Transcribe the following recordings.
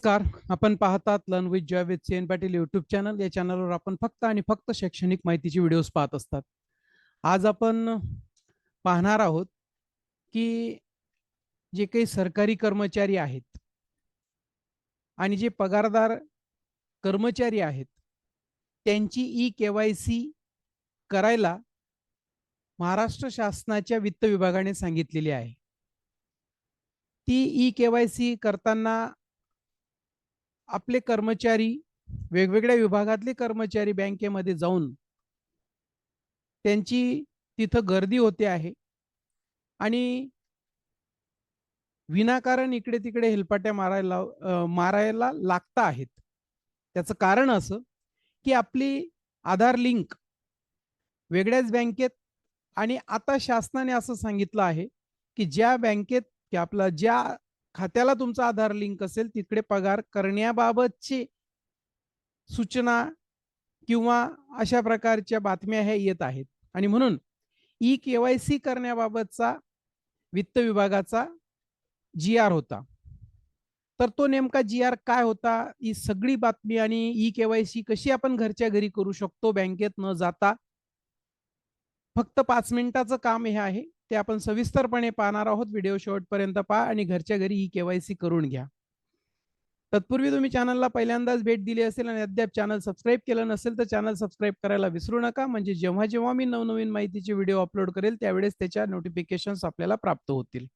नमस्कार. आपण पाहतात learn with joy with C N Patil YouTube channel. या चॅनलवर आपण फक्त आणि फक्त शैक्षणिक माहितीचे व्हिडिओज पाहत असतात. आज आपण पाहणार आहोत की जे काही सरकारी कर्मचारी आहेत आणि जे पगारदार कर्मचारी आहेत त्यांची ई-केवायसी करायला महाराष्ट्र शासनाच्या वित्त विभागाने सांगितलेली आहे. ती ई-केवायसी करताना आपले कर्मचारी वेगवेगळ्या विभागातले कर्मचारी बँकेमध्ये जाऊन त्यांची तिथं गर्दी होते आहे आणि विनाकारण इकडे तिकडे हेलपाट्या मारायला लागत आहेत. त्याचं कारण असं की आपली आधार लिंक वेगळ्याच बँकेत आणि आता शासनाने असं सांगितलं आहे की ज्या बँकेत की आपला ज्या खात्याला तुमचा आधार लिंक असेल तिकडे पगार करण्याबाबतची सूचना किंवा अशा प्रकारच्या बातम्या ह्या येत आहेत आणि म्हणून ई-केवायसी करण्याबाबतचा वित्त विभागाचा जी-आर होता. तर तो नेमका जी-आर काय होता, ही सगळी बातमी आणि ई-केवायसी कशी आपण घरच्या घरी करू शकतो बँकेत न जाता, फक्त 5 मिनिटाचं काम हे आहे. ते आपण सविस्तरपणे पाहणार आहोत. व्हिडिओ शेवटपर्यंत पहा आणि घरच्या घरी ई-केवायसी करून घ्या. तत्पूर्वी तुम्ही चॅनलला पहिल्यांदाच भेट दिली असेल आणि अद्याप चॅनल सबस्क्राईब केलं नसेल तर चॅनल सबस्क्राईब करायला विसरू नका, म्हणजे जेव्हा जेव्हा मी नवनवीन माहितीचे व्हिडिओ अपलोड करेल त्यावेळेस त्याच्या नोटिफिकेशन्स आपल्याला प्राप्त होतील.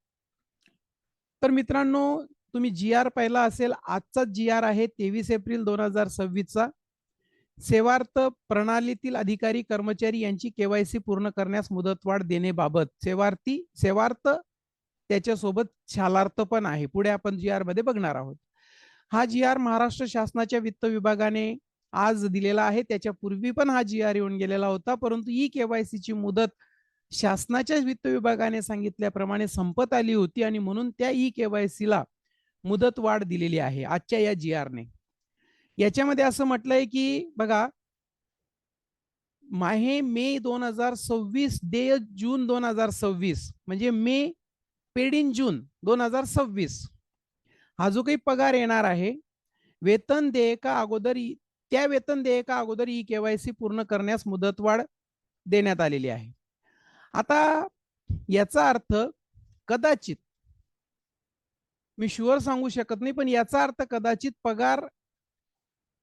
तर मित्रांनो, तुम्ही जी-आर पाहिला असेल. आजचा जी-आर आहे 23 एप्रिल 2026 चा. सेवार्थ प्रणालीतील अधिकारी कर्मचारी यांची केवायसी पूर्ण करण्यास मुदतवाढ देण्याबाबत. सेवार्थ त्याच्यासोबत शालार्थ पण आहे. पुढे आपण जी-आर मध्ये बघणार आहोत. हा जी-आर महाराष्ट्र शासनाच्या वित्त विभागाने आज दिलेला आहे. त्याच्यापूर्वी पण हा जी-आर येऊन गेलेला होता, परंतु ई-केवायसीची मुदत शासनाच्या वित्त विभागाने सांगितल्याप्रमाणे संपत आली होती आणि म्हणून त्या ई-केवायसीला मुदतवाढ दिलेली आहे आजच्या या जी-आरने. याच्यामध्ये असं म्हटलंय की बघा, मे 2026 देय जून 2026 म्हणजे मे पेड इन जून 2026 हा जो काही पगार येणार आहे, वेतन देयका अगोदर त्या वेतन देयका अगोदर ई-केवायसी पूर्ण करण्यास मुदतवाढ देण्यात आलेली आहे. आता याचा अर्थ कदाचित, मी शुअर सांगू शकत नाही, पण याचा अर्थ कदाचित पगार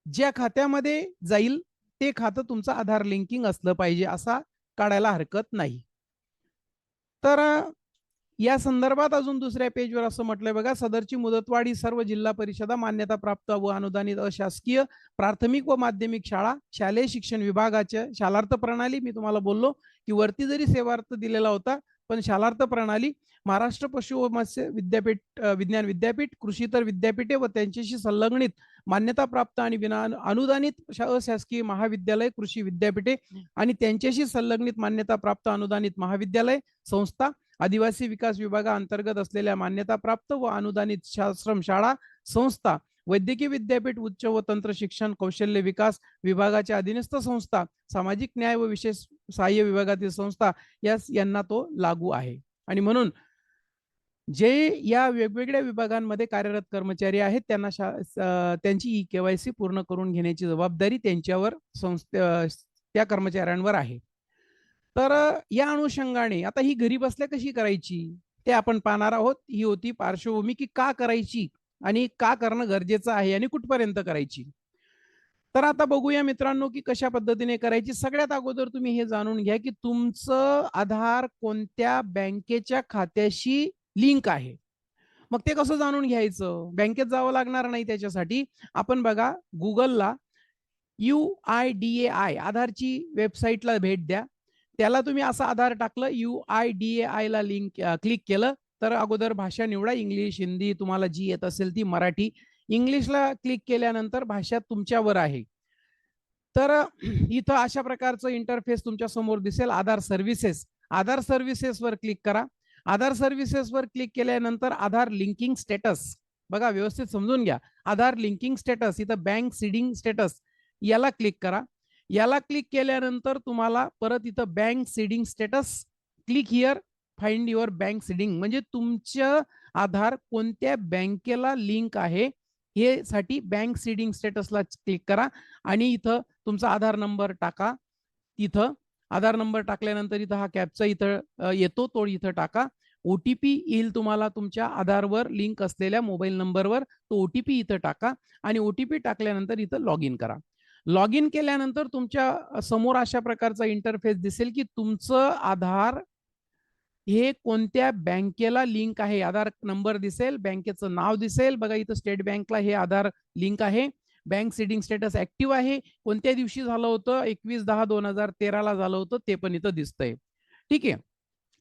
ज्या खात्यामध्ये जाईल ते खातं तुमचं आधार लिंकिंग असलं पाहिजे असा काढायला हरकत नाही. तर या संदर्भात अजून दुसऱ्या पेजवर असं म्हटलंय बघा, सदरची मुदतवाढ ही सर्व जिल्हा परिषदा, मान्यताप्राप्त व अनुदानित अशासकीय प्राथमिक व माध्यमिक शाळा, शालेय शिक्षण विभागाच्या शालार्थ प्रणाली, मी तुम्हाला बोललो की वरती जरी सेवार्थ दिलेला होता पण शालार्थ प्रणाली, महाराष्ट्र पशु व मत्स्य विद्यापीठ, विज्ञान विद्यापीठ, कृषीतर विद्यापीठे व त्यांच्याशी संलग्नित मान्यताप्राप्त आणि विना अनुदानित अशासकीय महाविद्यालय, कृषी विद्यापीठे आणि त्यांच्याशी संलग्नित मान्यताप्राप्त अनुदानित महाविद्यालय, संस्था, आदिवासी विकास विभागाअंतर्गत असलेल्या मान्यताप्राप्त व अनुदानित आश्रम शाळा, संस्था, वैद्यकीय विद्यापीठ, उच्च व तंत्र शिक्षण कौशल्य विकास विभागाच्या अधीनस्थ संस्था, सामाजिक न्याय व विशेष सहाय्य विभागातील संस्था यांना तो लागू आहे. आणि म्हणून जे या वेगवेगळ्या विभागांमध्ये कार्यरत कर्मचारी आहेत त्यांना त्यांची ई-केवायसी पूर्ण करून घेण्याची जबाबदारी त्यांच्यावर त्या कर्मचाऱ्यांवर आहे. तर या अनुषंगाने आता ही घरी बसल्या कशी करायची ते आपण पाहणार आहोत. ही होती पार्श्वभूमी की का करायची आणि का करणं गरजेचं आहे आणि कुठपर्यंत करायची. तर आता बघूया मित्रांनो की कशा पद्धतीने करायची. सगळ्यात अगोदर तुम्ही हे जाणून घ्या की तुमचं आधार कोणत्या बँकेच्या खात्याशी लिंक आहे. मग ते कसं जाणून घ्यायचं? बँकेत जावं लागणार नाही. त्याच्यासाठी आपण बघा गुगलला UIDAI आधारची वेबसाईटला भेट द्या. त्याला तुम्ही असं आधार टाकलं, UIDAI ला लिंक क्लिक केलं तर अगोदर भाषा निवडा, इंग्लिश, हिंदी, तुम्हाला जी येत असेल ती, मराठी. इंग्लिशला क्लिक केल्यानंतर भाषा तुमच्यावर आहे. तर इथं अशा प्रकारचं इंटरफेस तुमच्या समोर दिसेल. आधार सर्व्हिसेस वर क्लिक करा. आधार सर्व्हिसेस वर क्लिक केल्यानंतर आधार लिंकिंग स्टेटस बघा, व्यवस्थित समजून घ्या. आधार लिंकिंग स्टेटस, इथं बँक सीडिंग स्टेटस याला क्लिक करा. याला क्लिक केल्यानंतर तुम्हाला परत इथं bank seeding status, click here, find your bank seeding, म्हणजे तुमचं आधार कोणत्या बँकेला लिंक आहे हे साठी बँक सीडिंग स्टेटसला क्लिक करा आणि इथं तुमचा आधार नंबर टाका. इथं आधार नंबर टाकल्यानंतर इथं हा कॅप्चा इथं येतो, तो इथं टाका. ओटीपी येईल तुम्हाला तुमच्या आधारवर लिंक असलेल्या मोबाईल नंबरवर, तो ओटीपी इथं टाका आणि ओटीपी टाकल्यानंतर इथं लॉग इन करा. लॉग इन केल्यानंतर तुमच्या समोर अशा प्रकारचा इंटरफेस दिसेल की तुमचं आधार हे कोणत्या बँकेला लिंक आहे. आधार नंबर दिसेल, बँकेचं नाव दिसेल. बघा इथं स्टेट बँकला हे आधार लिंक आहे. बँक सीडिंग स्टेटस ऍक्टिव्ह आहे. कोणत्या दिवशी झालं होतं? 21/10/2013 ला झालं होतं, ते पण इथं दिसतंय. ठीक आहे.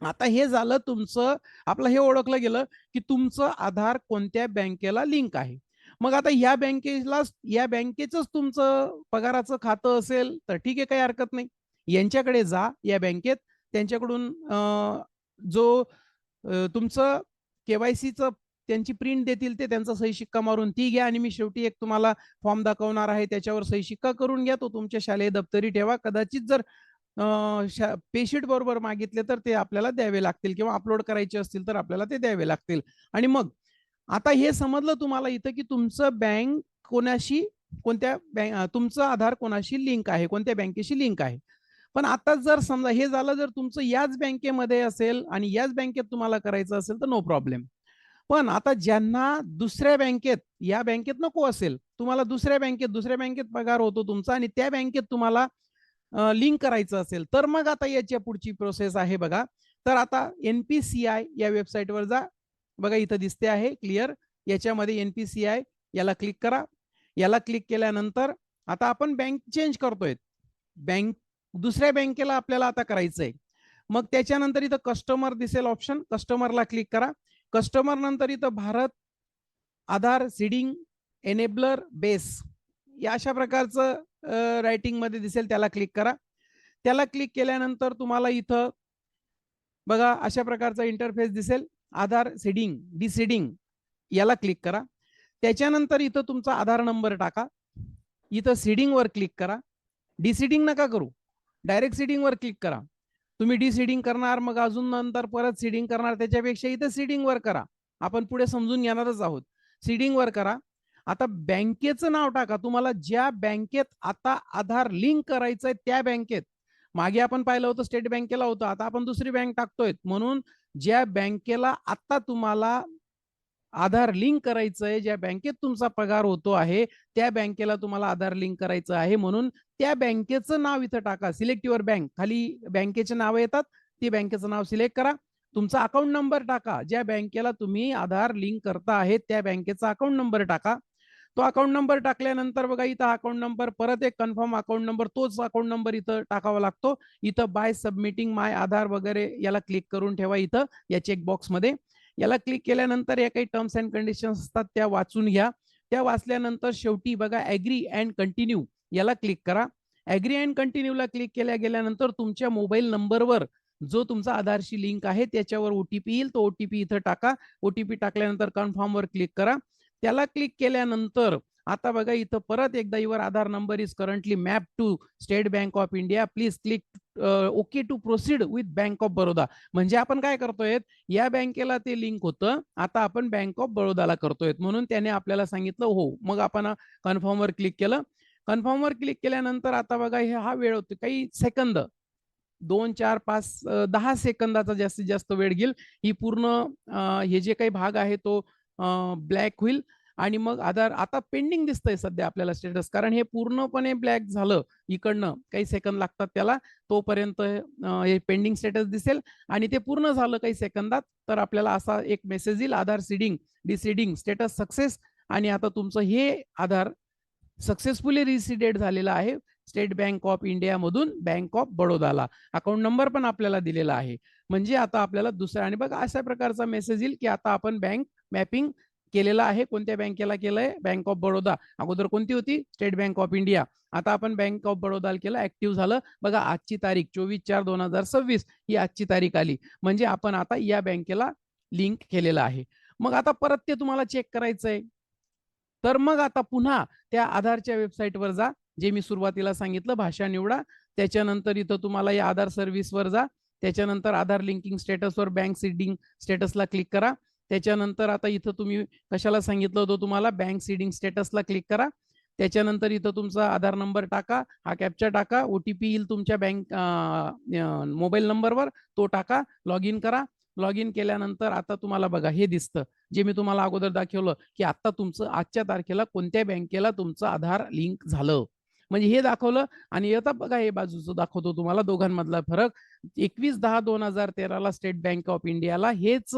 आता हे झालं तुमचं, आपलं हे ओळखलं गेलं की तुमचं आधार कोणत्या बँकेला लिंक आहे. मग आता या बँकेचंच तुमचं पगाराचं खातं असेल तर ठीक आहे, काही हरकत नाही. यांच्याकडे जा, या बँकेत. त्यांच्याकडून जो तुमचं केवायसीचं त्यांची प्रिंट देतील, ते त्यांचा सही शिक्का मारून ती घ्या आणि मी शेवटी एक तुम्हाला फॉर्म दाखवणार आहे, त्याच्यावर सही शिक्का करून घ्या. तो तुमच्या शालेय दप्तरी ठेवा. कदाचित जर पेशीट बरोबर मागितले तर ते आपल्याला द्यावे लागतील किंवा अपलोड करायचे असतील तर आपल्याला ते द्यावे लागतील. आणि मग आता हे समजलं तुम्हाला इथं की तुमचं बँक कोणाशी, कोणत्या तुमचं आधार कोणाशी लिंक आहे, कोणत्या बँकेशी लिंक आहे. पण आता जर समजा हे झालं, जर तुमचं याच बँकेमध्ये असेल आणि याच बँकेत तुम्हाला करायचं असेल तर नो प्रॉब्लेम. पण आता ज्यांना दुसऱ्या बँकेत, या बँकेत नको असेल, तुम्हाला दुसऱ्या बँकेत पगार होतो तुमचा आणि त्या बँकेत तुम्हाला लिंक करायचं असेल, तर मग आता याच्या पुढची प्रोसेस आहे बघा. तर आता NPCI या वेबसाईटवर जा. बघा इथं दिसते आहे क्लिअर. याच्यामध्ये NPCI याला क्लिक करा. याला क्लिक केल्यानंतर आता आपण बँक चेंज करतोय. बँक दुसऱ्या बँकेला आपल्याला आता करायचंय. मग त्याच्यानंतर इथं कस्टमर दिसेल ऑप्शन, कस्टमरला क्लिक करा. कस्टमर नंतर इथं भारत आधार सीडिंग एनेबलर बेस या अशा प्रकारचं रायटिंग मध्ये दिसेल, त्याला क्लिक करा. त्याला क्लिक केल्यानंतर तुम्हाला इथं बघा अशा प्रकारचा इंटरफेस दिसेल. आधार सीडिंग डिसीडिंग याला क्लिक करा. त्याच्यानंतर इथं तुमचा आधार नंबर टाका. इथं सीडिंग वर क्लिक करा. डिसीडिंग नका करू, डायरेक्ट सीडिंग वर क्लिक करा. तुम्ही डिसीडिंग करणार, मग अजून नंतर परत सीडिंग करणार, त्याच्यापेक्षा इथं सीडिंग वर करा. आपण पुढे समजून घेणारच आहोत. सीडिंग वर करा. आता बँकेचं नाव टाका. तुम्हाला ज्या बँकेत आता आधार लिंक करायचंय त्या बँकेत, मागे आपण पाहिलं होतं स्टेट बँकेला होतं, आता आपण दुसरी बँक टाकतोय. म्हणून ज्या बँकेला आता तुम्हाला आधार लिंक करायचंय, ज्या बँकेत तुमचा पगार होतो आहे, त्या बँकेला तुम्हाला आधार लिंक करायचं आहे. म्हणून त्या बँकेचं नाव इथं टाका. सिलेक्ट युअर बँक, खाली बँकेचे नाव येतात, ती बँकेचं नाव सिलेक्ट करा. तुमचा अकाउंट नंबर टाका. ज्या बँकेला तुम्ही आधार लिंक करता आहे त्या बँकेचा अकाउंट नंबर टाका. तो अकाउंट नंबर टाकल्यानंतर बघा इथं अकाउंट नंबर, परत एक कन्फर्म अकाउंट नंबर, तोच अकाउंट नंबर इथं टाकावा लागतो. इथं बाय सबमिटिंग माय आधार वगैरे याला क्लिक करून ठेवा इथं या चेकबॉक्समध्ये. याला क्लिक केल्यानंतर या काही टर्म्स अँड कंडिशन्स असतात त्या वाचून घ्या. त्या वाचल्यानंतर शेवटी बघा ऍग्री अँड कंटिन्यू याला क्लिक करा. ऍग्री अँड कंटिन्यूला क्लिक केल्या गेल्यानंतर तुमच्या मोबाईल नंबरवर जो तुमचा आधारशी लिंक आहे त्याच्यावर ओटीपी येईल, तो ओटीपी इथं टाका. ओटीपी टाकल्यानंतर कन्फर्म वर क्लिक करा. त्याला क्लिक केल्यानंतर आता बघा इथं परत एकदा your Aadhaar number is currently map to State Bank of India, please click okay to proceed with Bank of Baroda. म्हणजे आपण काय करतोय, या बँकेला ते लिंक होतं, आता आपण बँक ऑफ बडोदाला करतोय. म्हणून त्याने आपल्याला सांगितलं हो. मग आपण कन्फर्म वर क्लिक केलं. कन्फर्म वर क्लिक केल्यानंतर आता बघा हा वेळ होतो काही सेकंद, 2, 4, 5, 10 सेकंदाचा जास्तीत जास्त वेळ घेईल. ही पूर्ण हे जे काही भाग आहे तो ब्लॅक होईल आणि मग आधार आता पेंडिंग दिसतंय सध्या आपल्याला स्टेटस, कारण हे पूर्णपणे ब्लॅक झालं. इकडनं काही सेकंद लागतात त्याला, तोपर्यंत हे पेंडिंग स्टेटस दिसेल आणि ते पूर्ण झालं काही सेकंदात तर आपल्याला असा एक मेसेज येईल, आधार सीडिंग डिसीडिंग स्टेटस सक्सेस. आणि आता तुमचं हे आधार सक्सेसफुली रिसीडेड झालेलं आहे स्टेट बँक ऑफ इंडिया मधून बँक ऑफ बडोदाला. अकाउंट नंबर पण आपल्याला दिलेला आहे. म्हणजे आता आपल्याला दुसरा, आणि बघा अशा प्रकारचा मेसेज येईल की आता आपण बँक मॅपिंग केलेला आहे. कोणत्या बँकेला केलंय? Bank of Baroda. अगोदर कोणती होती? State Bank of India. आता आपण बँक ऑफ बडोदाला केलं, ऍक्टिव्ह झालं. बघा आजची तारीख 24/4/2026 ही आजची तारीख आली. म्हणजे आपण आता या बँकेला लिंक केलेलं आहे. मग आता परत ते तुम्हाला चेक करायचंय, तर मग आता पुन्हा त्या आधारच्या वेबसाईटवर जा. जे मी सुरुवातीला सांगितलं, भाषा निवडा. त्याच्यानंतर इथं तुम्हाला या आधार सर्व्हिसवर जा. त्याच्यानंतर आधार लिंकिंग स्टेटसवर बँक सीडिंग स्टेटसला क्लिक करा. त्याच्यानंतर आता इथं तुम्ही कशाला सांगितलं होतं तुम्हाला, बँक सीडिंग स्टेटसला क्लिक करा. त्याच्यानंतर इथं तुमचा आधार नंबर टाका, हा कॅप्चा टाका, OTP येईल तुमच्या बँक मोबाईल नंबरवर, तो टाका, लॉग इन करा. लॉग इन केल्यानंतर आता तुम्हाला बघा हे दिसतं, जे मी तुम्हाला अगोदर दाखवलं, की आता तुमचं आजच्या तारखेला कोणत्या बँकेला तुमचं आधार लिंक झालं. म्हणजे हे दाखवलं आणि आता बघा हे बाजूचं दाखवतो तुम्हाला दोघांमधला फरक. 21/10/2013ला स्टेट बँक ऑफ इंडियाला हेच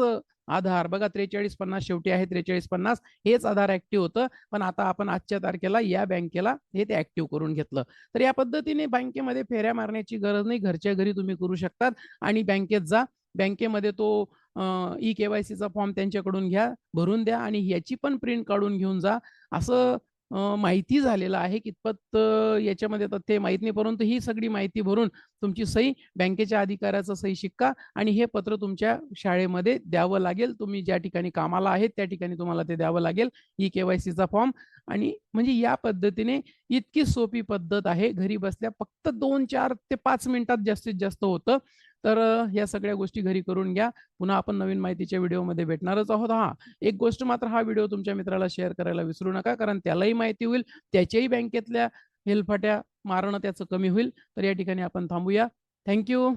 आधार बघा 4350 शेवटी आहे 4350 हेच आधार ऍक्टिव्ह होतं. पण आता आपण आजच्या तारखेला या बँकेला हे ते ऍक्टिव्ह करून घेतलं. तर या पद्धतीने बँकेमध्ये फेऱ्या मारण्याची गरज नाही. घरच्या घरी तुम्ही करू शकतात आणि बँकेत जा. बँकेमध्ये तो ई-के-वाय-सीचा फॉर्म त्यांच्याकडून घ्या, भरून द्या आणि याची पण प्रिंट काढून घेऊन जा. असं माहिती झालेलं आहे. कितपत याच्यामध्ये तथ्य माहीत नाही. परंतु ही सगळी माहिती भरून तुमची सही, बँकेच्या अधिकाऱ्याचा सही शिक्का आणि हे पत्र तुमच्या शाळेमध्ये द्यावं लागेल. तुम्ही ज्या ठिकाणी कामाला आहेत त्या ठिकाणी तुम्हाला ते द्यावं लागेल. ई-के-वाय-सीचा फॉर्म आणि म्हणजे या पद्धतीने इतकी सोपी पद्धत आहे. घरी बसल्या फक्त 2, 4 ते 5 मिनिटात जास्तीत जास्त होतं. तर या सगळ्या गोष्टी घरी करून घ्या. पुन्हा आपण नवीन माहितीच्या व्हिडिओमध्ये भेटणारच आहोत. हां, एक गोष्ट मात्र हा व्हिडिओ तुमच्या मित्राला शेअर करायला विसरू नका. कारण त्यालाही माहिती होईल. त्याच्याही बँकेतल्या हेलपाट्या मारणं त्याचं कमी होईल. तर या ठिकाणी आपण थांबूया. Thank you.